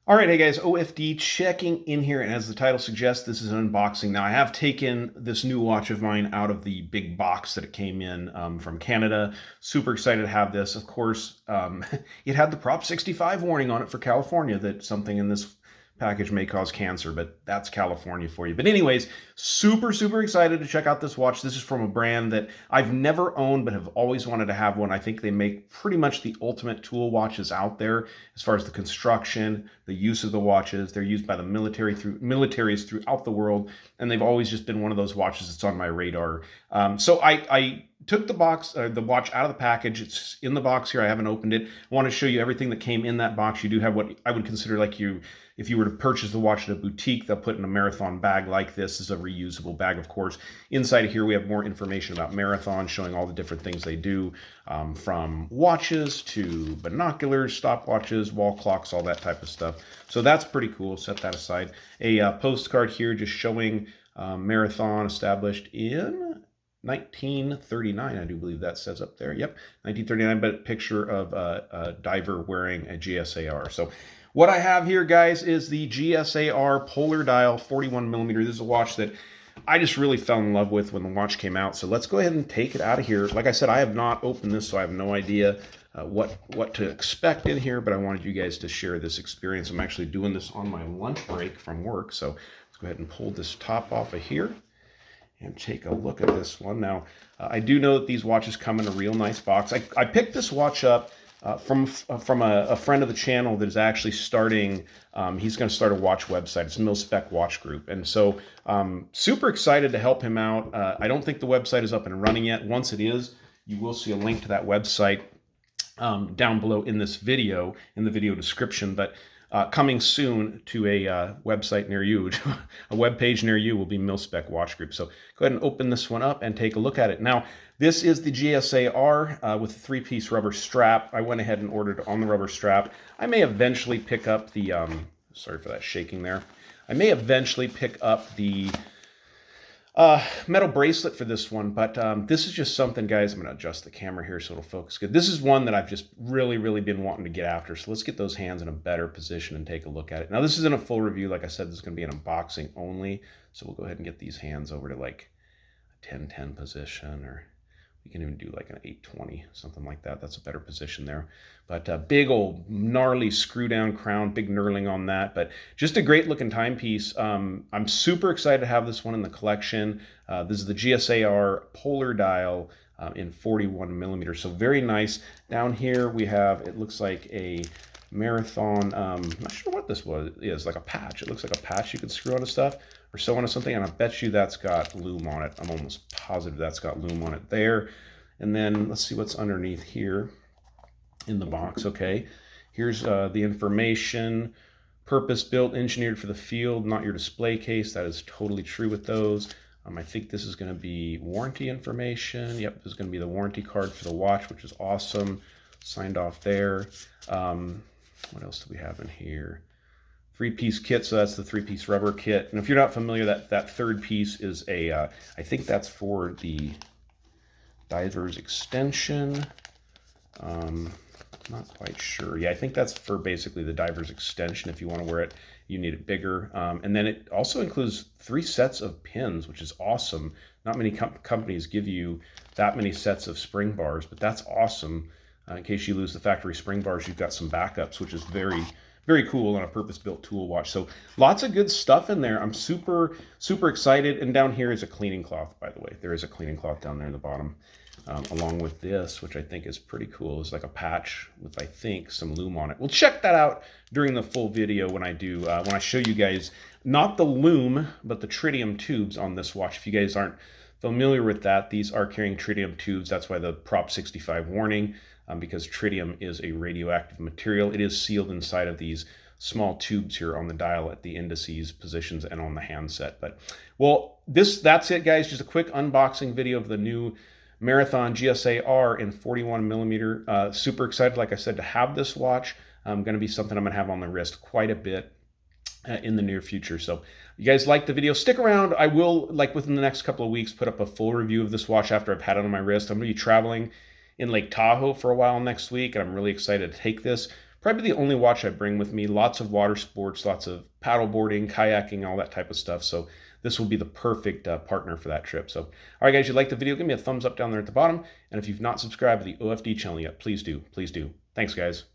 All right, hey guys, OFD checking in here, and as the title suggests, this is an unboxing. Now, I have taken this new watch of mine out of the big box that it came in from Canada. Super excited to have this. Of course, it had the Prop 65 warning on it for California that something in this package may cause cancer, but that's California for you. But anyways, super excited to check out this watch. This is from a brand that I've never owned but have always wanted to have one. I think they make pretty much the ultimate tool watches out there as far as the construction, the use of the watches. They're used by the militaries throughout the world, and they've always just been one of those watches that's on my radar. So I took the watch out of the package. It's in the box here. I haven't opened it. I want to show you everything that came in that box. You do have what I would consider like if you were to purchase the watch at a boutique, they'll put in a Marathon bag like this. This is a reusable bag, of course. Inside of here, we have more information about Marathon, showing all the different things they do, from watches to binoculars, stopwatches, wall clocks, all that type of stuff. So that's pretty cool. Set that aside. A postcard here just showing Marathon established in 1939, I do believe that says up there. Yep, 1939, but a picture of a diver wearing a GSAR. So what I have here, guys, is the GSAR Polar Dial 41 millimeter. This is a watch that I just really fell in love with when the watch came out. So let's go ahead and take it out of here. Like I said, I have not opened this, so I have no idea what to expect in here, but I wanted you guys to share this experience. I'm actually doing this on my lunch break from work. So let's go ahead and pull this top off of here and take a look at this one. Now, I do know that these watches come in a real nice box. I picked this watch up from a friend of the channel that is actually starting, he's going to start a watch website. It's MILSPEC Watch Group. And so super excited to help him out. I don't think the website is up and running yet. Once it is, you will see a link to that website down below in this video, in the video description. But coming soon to a website near you, a web page near you will be MILSPEC Watch Group. So go ahead and open this one up and take a look at it. Now, this is the GSAR with a three-piece rubber strap. I went ahead and ordered on the rubber strap. I may eventually pick up the, sorry for that shaking there. I may eventually pick up the metal bracelet for this one, but this is just something, guys. I'm going to adjust the camera here so it'll focus good. This is one that I've just really been wanting to get after. So let's get those hands in a better position and take a look at it. Now, this isn't a full review. Like I said, this is going to be an unboxing only. So we'll go ahead and get these hands over to like a 10-10 position, or we can even do like an 820, something like that. That's a better position there. But big old gnarly screw down crown, big knurling on that. But just a great looking timepiece. I'm super excited to have this one in the collection. This is the GSAR Polar Dial in 41 millimeters. So very nice. Down here we have, it looks like a Marathon, I'm not sure what this is, like a patch. It looks like a patch you could screw onto stuff or sew onto something, and I bet you that's got loom on it. I'm almost positive that's got loom on it there. And then let's see what's underneath here in the box. Okay, here's the information. Purpose-built, engineered for the field, not your display case. That is totally true with those. I think this is going to be warranty information. Yep, this is going to be the warranty card for the watch, which is awesome. Signed off there. What else do we have in here? Three-piece kit, so that's the three-piece rubber kit. And if you're not familiar, that third piece is a, I think that's for the diver's extension. Not quite sure. Yeah, I think that's for basically the diver's extension. If you want to wear it, you need it bigger. And then it also includes 3 sets of pins, which is awesome. Not many companies give you that many sets of spring bars, but that's awesome. In case you lose the factory spring bars, you've got some backups, which is very cool on a purpose-built tool watch. So lots of good stuff in there. I'm super excited. And down here is a cleaning cloth, by the way. There is a cleaning cloth down there in the bottom, along with this, which I think is pretty cool. It's like a patch with, I think, some loom on it. We'll check that out during the full video when I show you guys not the loom, but the tritium tubes on this watch. If you guys aren't familiar with that, these are carrying tritium tubes. That's why the Prop 65 warning. Because tritium is a radioactive material. It is sealed inside of these small tubes here on the dial at the indices, positions, and on the handset. But, well, that's it, guys. Just a quick unboxing video of the new Marathon GSAR in 41 millimeter. Super excited, like I said, to have this watch. Going to be something I'm going to have on the wrist quite a bit in the near future. So you guys like the video, stick around. I will, like within the next couple of weeks, put up a full review of this watch after I've had it on my wrist. I'm going to be traveling in Lake Tahoe for a while next week, and I'm really excited to take this. probably the only watch I bring with me. Lots of water sports, lots of paddle boarding, kayaking, all that type of stuff. So this will be the perfect partner for that trip. So, all right, guys, you like the video, give me a thumbs up down there at the bottom. And if you've not subscribed to the OFD channel yet, please do. Please do. Thanks, guys.